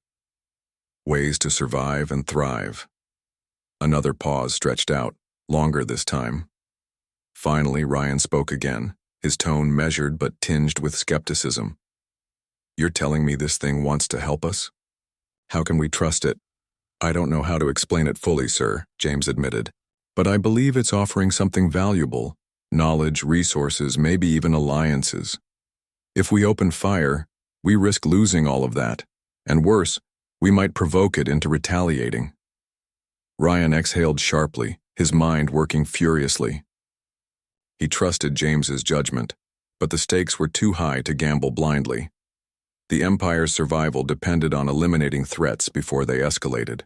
ways to survive and thrive." Another pause stretched out, longer this time. Finally, Ryan spoke again, his tone measured but tinged with skepticism. "You're telling me this thing wants to help us? How can we trust it?" "I don't know how to explain it fully, sir," James admitted. "But I believe it's offering something valuable, knowledge, resources, maybe even alliances. If we open fire, we risk losing all of that. And worse, we might provoke it into retaliating." Ryan exhaled sharply, his mind working furiously. He trusted James's judgment, but the stakes were too high to gamble blindly. The Empire's survival depended on eliminating threats before they escalated.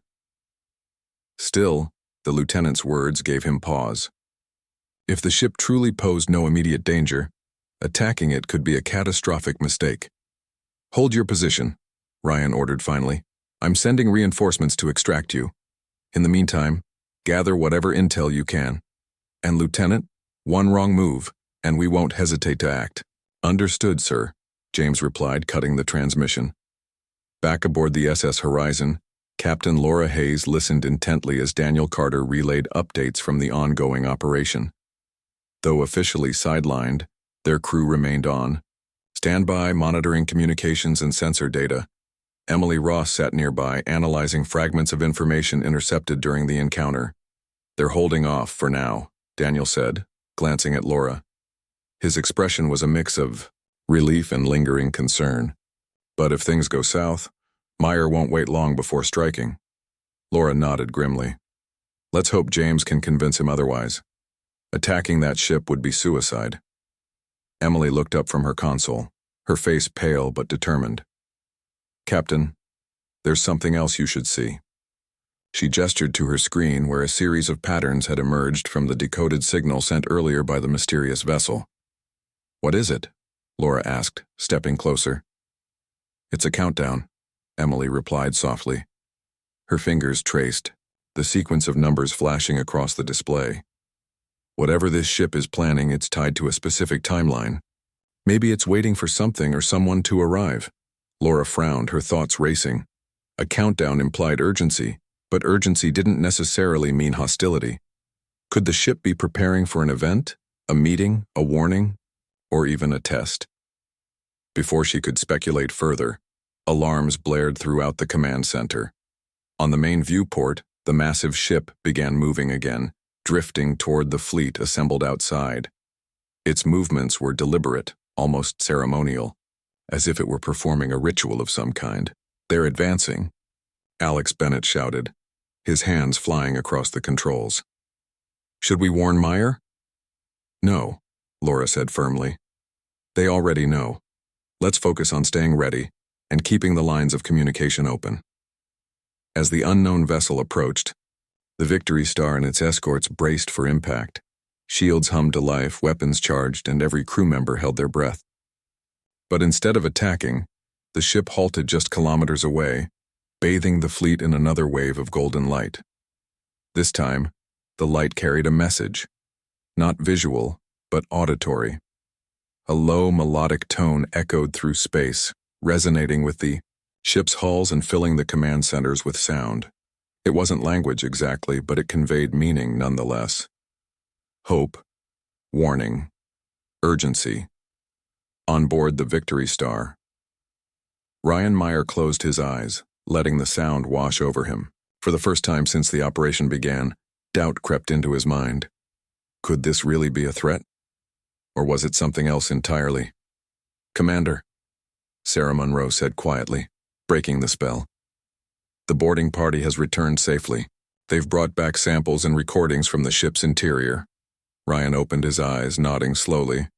Still, the lieutenant's words gave him pause. If the ship truly posed no immediate danger, attacking it could be a catastrophic mistake. "Hold your position," Ryan ordered finally. "I'm sending reinforcements to extract you. In the meantime, gather whatever intel you can. And Lieutenant, one wrong move, and we won't hesitate to act." "Understood, sir," James replied, cutting the transmission. Back aboard the SS Horizon, Captain Laura Hayes listened intently as Daniel Carter relayed updates from the ongoing operation. Though officially sidelined, their crew remained on, standby monitoring communications and sensor data. Emily Ross sat nearby, analyzing fragments of information intercepted during the encounter. "They're holding off for now," Daniel said, glancing at Laura. His expression was a mix of relief and lingering concern. "But if things go south, Meyer won't wait long before striking." Laura nodded grimly. "Let's hope James can convince him otherwise. Attacking that ship would be suicide." Emily looked up from her console, her face pale but determined. "Captain, there's something else you should see." She gestured to her screen where a series of patterns had emerged from the decoded signal sent earlier by the mysterious vessel. "What is it?" Laura asked, stepping closer. "It's a countdown," Emily replied softly. Her fingers traced, the sequence of numbers flashing across the display. "Whatever this ship is planning, it's tied to a specific timeline. Maybe it's waiting for something or someone to arrive." Laura frowned, her thoughts racing. A countdown implied urgency, but urgency didn't necessarily mean hostility. Could the ship be preparing for an event, a meeting, a warning, or even a test? Before she could speculate further, alarms blared throughout the command center. On the main viewport, the massive ship began moving again, drifting toward the fleet assembled outside. Its movements were deliberate, almost ceremonial, as if it were performing a ritual of some kind. "They're advancing," Alex Bennett shouted, his hands flying across the controls. "Should we warn Meyer?" "No," Laura said firmly. "They already know. Let's focus on staying ready and keeping the lines of communication open." As the unknown vessel approached, the Victory Star and its escorts braced for impact. Shields hummed to life, weapons charged, and every crew member held their breath. But instead of attacking, the ship halted just kilometers away, bathing the fleet in another wave of golden light. This time, the light carried a message, not visual, but auditory. A low melodic tone echoed through space, resonating with the ship's hulls and filling the command centers with sound. It wasn't language exactly, but it conveyed meaning nonetheless. Hope, warning, urgency. On board the Victory Star. Ryan Meyer closed his eyes, letting the sound wash over him. For the first time since the operation began, doubt crept into his mind. Could this really be a threat? Or was it something else entirely? "Commander," Sarah Monroe said quietly, breaking the spell. "The boarding party has returned safely. They've brought back samples and recordings from the ship's interior." Ryan opened his eyes, nodding slowly.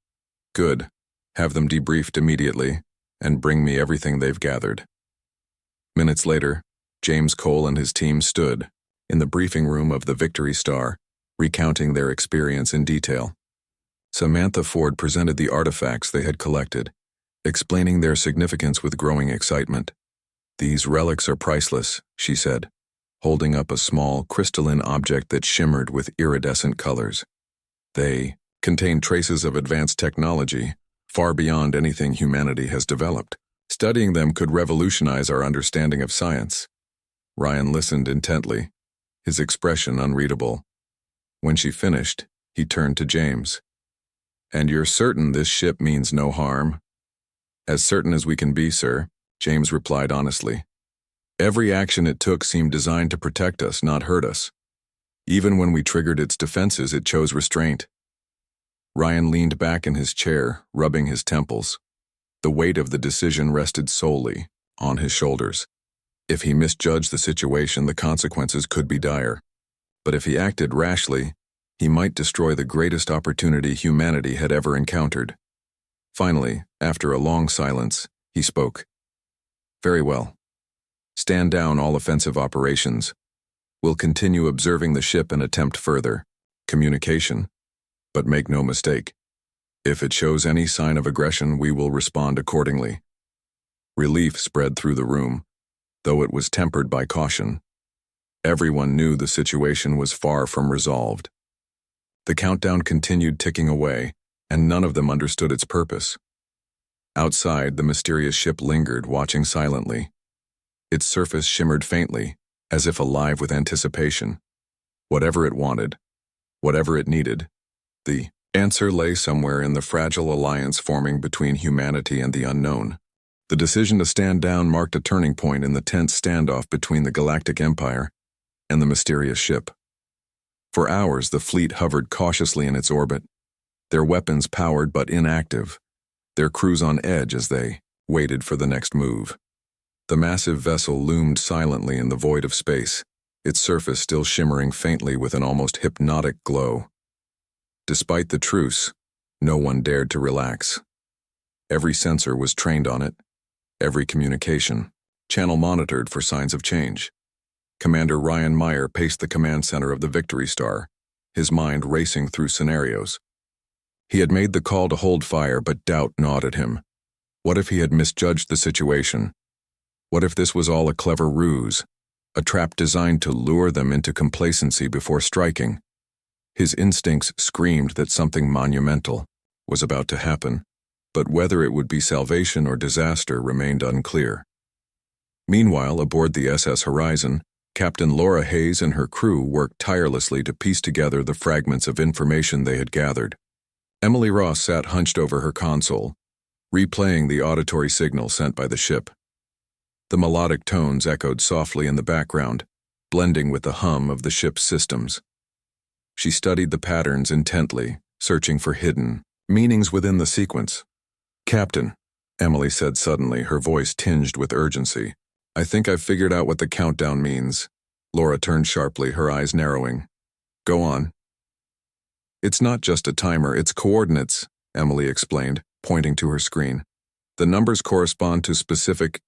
"Good. Have them debriefed immediately, and bring me everything they've gathered." Minutes later, James Cole and his team stood in the briefing room of the Victory Star, recounting their experience in detail. Samantha Ford presented the artifacts they had collected, explaining their significance with growing excitement. "These relics are priceless," she said, holding up a small, crystalline object that shimmered with iridescent colors. "They contain traces of advanced technology, far beyond anything humanity has developed. Studying them could revolutionize our understanding of science." Ryan listened intently, his expression unreadable. When she finished, He turned to James. "And you're certain this ship means no harm?" "As certain as we can be, sir," James replied honestly. "Every action it took seemed designed to protect us, not hurt us. Even when we triggered its defenses, it chose restraint." Ryan leaned back in his chair, rubbing his temples. The weight of the decision rested solely on his shoulders. If he misjudged the situation, the consequences could be dire. But if he acted rashly, he might destroy the greatest opportunity humanity had ever encountered. Finally, after a long silence, he spoke. "Very well. Stand down all offensive operations. We'll continue observing the ship and attempt further communication. But make no mistake. If it shows any sign of aggression, we will respond accordingly." Relief spread through the room, though it was tempered by caution. Everyone knew the situation was far from resolved. The countdown continued ticking away, and none of them understood its purpose. Outside, the mysterious ship lingered, watching silently. Its surface shimmered faintly, as if alive with anticipation. Whatever it wanted, whatever it needed, the answer lay somewhere in the fragile alliance forming between humanity and the unknown. The decision to stand down marked a turning point in the tense standoff between the Galactic Empire and the mysterious ship. For hours, the fleet hovered cautiously in its orbit, their weapons powered but inactive, their crews on edge as they waited for the next move. The massive vessel loomed silently in the void of space, its surface still shimmering faintly with an almost hypnotic glow. Despite the truce, no one dared to relax. Every sensor was trained on it, every communication channel monitored for signs of change. Commander Ryan Meyer paced the command center of the Victory Star, his mind racing through scenarios. He had made the call to hold fire, but doubt gnawed at him. What if he had misjudged the situation? What if this was all a clever ruse, a trap designed to lure them into complacency before striking? His instincts screamed that something monumental was about to happen, but whether it would be salvation or disaster remained unclear. Meanwhile, aboard the SS Horizon, Captain Laura Hayes and her crew worked tirelessly to piece together the fragments of information they had gathered. Emily Ross sat hunched over her console, replaying the auditory signal sent by the ship. The melodic tones echoed softly in the background, blending with the hum of the ship's systems. She studied the patterns intently, searching for hidden meanings within the sequence. "Captain," Emily said suddenly, her voice tinged with urgency, "I think I've figured out what the countdown means." Laura turned sharply, her eyes narrowing. "Go on." "It's not just a timer, it's coordinates," Emily explained, pointing to her screen. "The numbers correspond to specific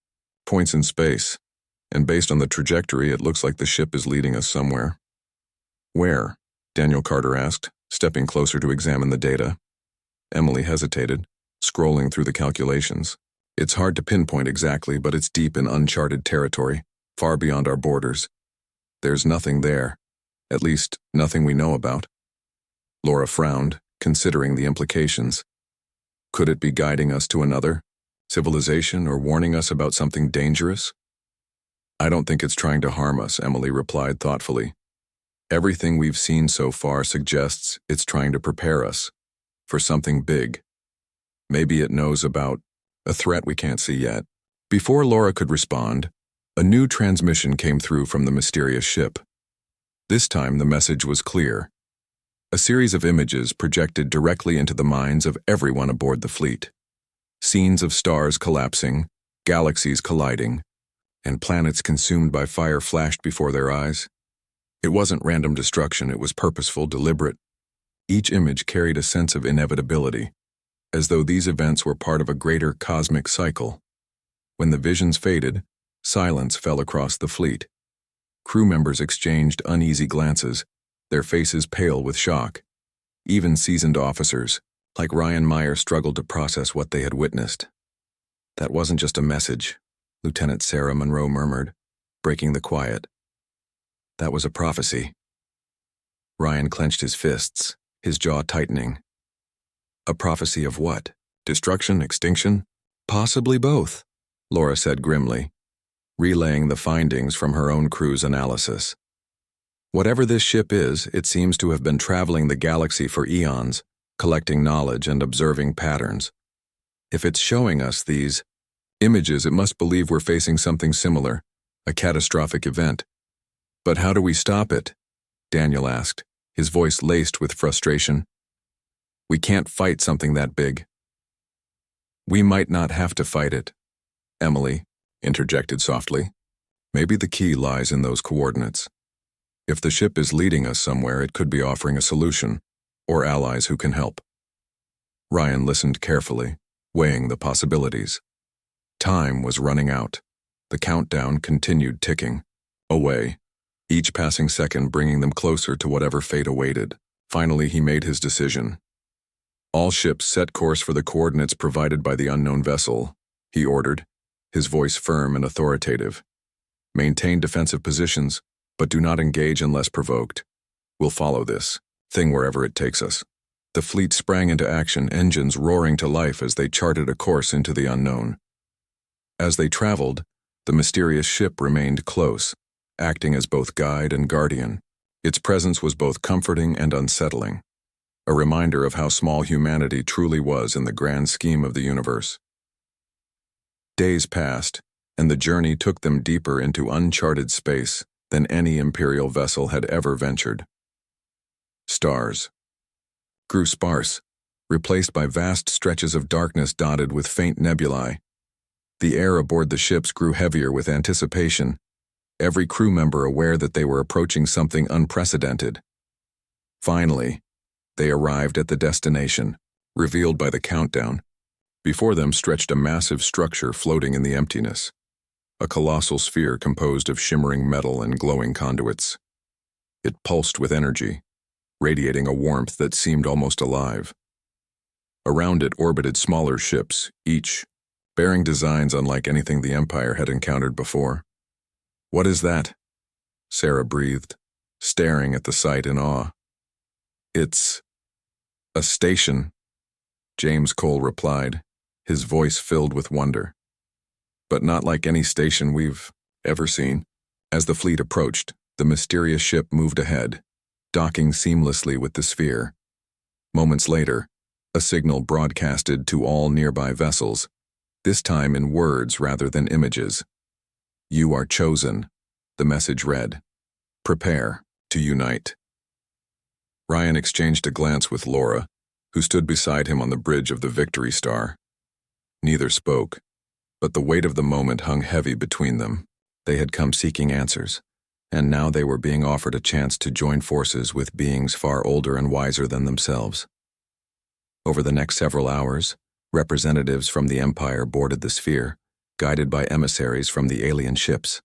points in space, and based on the trajectory, it looks like the ship is leading us somewhere." "Where?" Daniel Carter asked, stepping closer to examine the data. Emily hesitated, scrolling through the calculations. "It's hard to pinpoint exactly, but it's deep in uncharted territory, far beyond our borders. There's nothing there, at least nothing we know about." Laura frowned, considering the implications. Could it be guiding us to another civilization or warning us about something dangerous? "I don't think it's trying to harm us," Emily replied thoughtfully. "Everything we've seen so far suggests it's trying to prepare us for something big. Maybe it knows about a threat we can't see yet." Before Laura could respond, a new transmission came through from the mysterious ship. This time the message was clear. A series of images projected directly into the minds of everyone aboard the fleet. Scenes of stars collapsing, galaxies colliding, and planets consumed by fire flashed before their eyes. It wasn't random destruction, it was purposeful, deliberate. Each image carried a sense of inevitability, as though these events were part of a greater cosmic cycle. When the visions faded, silence fell across the fleet. Crew members exchanged uneasy glances, their faces pale with shock. Even seasoned officers, like Ryan Meyer, struggled to process what they had witnessed. "That wasn't just a message," Lieutenant Sarah Monroe murmured, breaking the quiet. "That was a prophecy." Ryan clenched his fists, his jaw tightening. "A prophecy of what? Destruction, extinction?" "Possibly both," Laura said grimly, relaying the findings from her own crew's analysis. Whatever this ship is, it seems to have been traveling the galaxy for eons, collecting knowledge and observing patterns. If it's showing us these images, it must believe we're facing something similar, a catastrophic event. But how do we stop it? Daniel asked, his voice laced with frustration. We can't fight something that big. We might not have to fight it, Emily interjected softly. Maybe the key lies in those coordinates. If the ship is leading us somewhere, it could be offering a solution, or allies who can help. Ryan listened carefully, weighing the possibilities. Time was running out. The countdown continued ticking. Away, each passing second bringing them closer to whatever fate awaited. Finally, he made his decision. All ships set course for the coordinates provided by the unknown vessel, he ordered, his voice firm and authoritative. Maintain defensive positions, but do not engage unless provoked. We'll follow this thing wherever it takes us. The fleet sprang into action, engines roaring to life as they charted a course into the unknown. As they traveled, the mysterious ship remained close, acting as both guide and guardian. Its presence was both comforting and unsettling, a reminder of how small humanity truly was in the grand scheme of the universe. Days passed, and the journey took them deeper into uncharted space than any Imperial vessel had ever ventured. Stars grew sparse, replaced by vast stretches of darkness dotted with faint nebulae. The air aboard the ships grew heavier with anticipation, every crew member aware that they were approaching something unprecedented. Finally, they arrived at the destination, revealed by the countdown. Before them stretched a massive structure floating in the emptiness, a colossal sphere composed of shimmering metal and glowing conduits. It pulsed with energy, radiating a warmth that seemed almost alive. Around it orbited smaller ships, each bearing designs unlike anything the Empire had encountered before. "What is that?" Sarah breathed, staring at the sight in awe. "It's a station," James Cole replied, his voice filled with wonder. "But not like any station we've ever seen." As the fleet approached, the mysterious ship moved ahead, docking seamlessly with the sphere. Moments later, a signal broadcasted to all nearby vessels, this time in words rather than images. "You are chosen," the message read. "Prepare to unite." Ryan exchanged a glance with Laura, who stood beside him on the bridge of the Victory Star. Neither spoke, but the weight of the moment hung heavy between them. They had come seeking answers, and now they were being offered a chance to join forces with beings far older and wiser than themselves. Over the next several hours, representatives from the Empire boarded the sphere, guided by emissaries from the alien ships.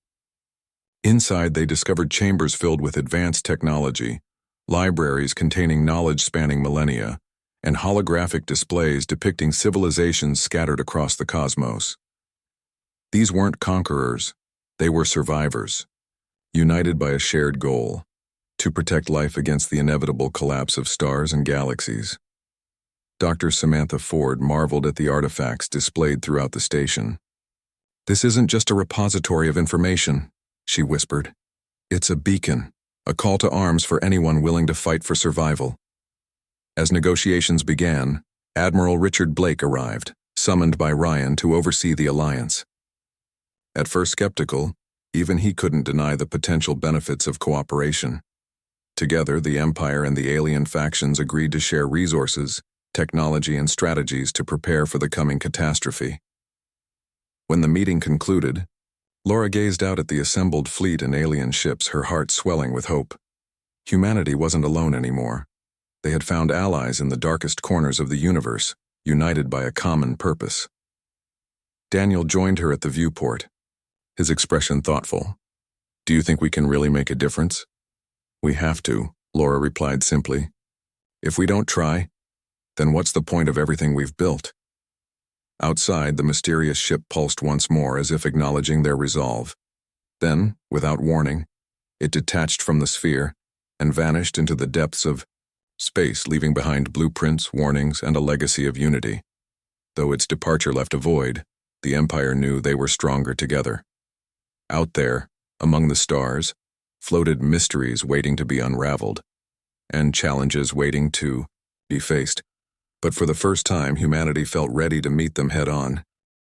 Inside, they discovered chambers filled with advanced technology, libraries containing knowledge spanning millennia, and holographic displays depicting civilizations scattered across the cosmos. These weren't conquerors, they were survivors, united by a shared goal: to protect life against the inevitable collapse of stars and galaxies. Dr. Samantha Ford marveled at the artifacts displayed throughout the station. "This isn't just a repository of information," she whispered. "It's a beacon, a call to arms for anyone willing to fight for survival." As negotiations began, Admiral Richard Blake arrived, summoned by Ryan to oversee the alliance. At first skeptical, even he couldn't deny the potential benefits of cooperation. Together, the Empire and the alien factions agreed to share resources, technology, and strategies to prepare for the coming catastrophe. When the meeting concluded, Laura gazed out at the assembled fleet and alien ships, her heart swelling with hope. Humanity wasn't alone anymore. They had found allies in the darkest corners of the universe, united by a common purpose. Daniel joined her at the viewport, his expression thoughtful. "Do you think we can really make a difference?" "We have to," Laura replied simply. "If we don't try, then what's the point of everything we've built?" Outside, the mysterious ship pulsed once more as if acknowledging their resolve. Then, without warning, it detached from the sphere and vanished into the depths of space, leaving behind blueprints, warnings, and a legacy of unity. Though its departure left a void, the Empire knew they were stronger together. Out there, among the stars, floated mysteries waiting to be unraveled, and challenges waiting to be faced. But for the first time, humanity felt ready to meet them head-on.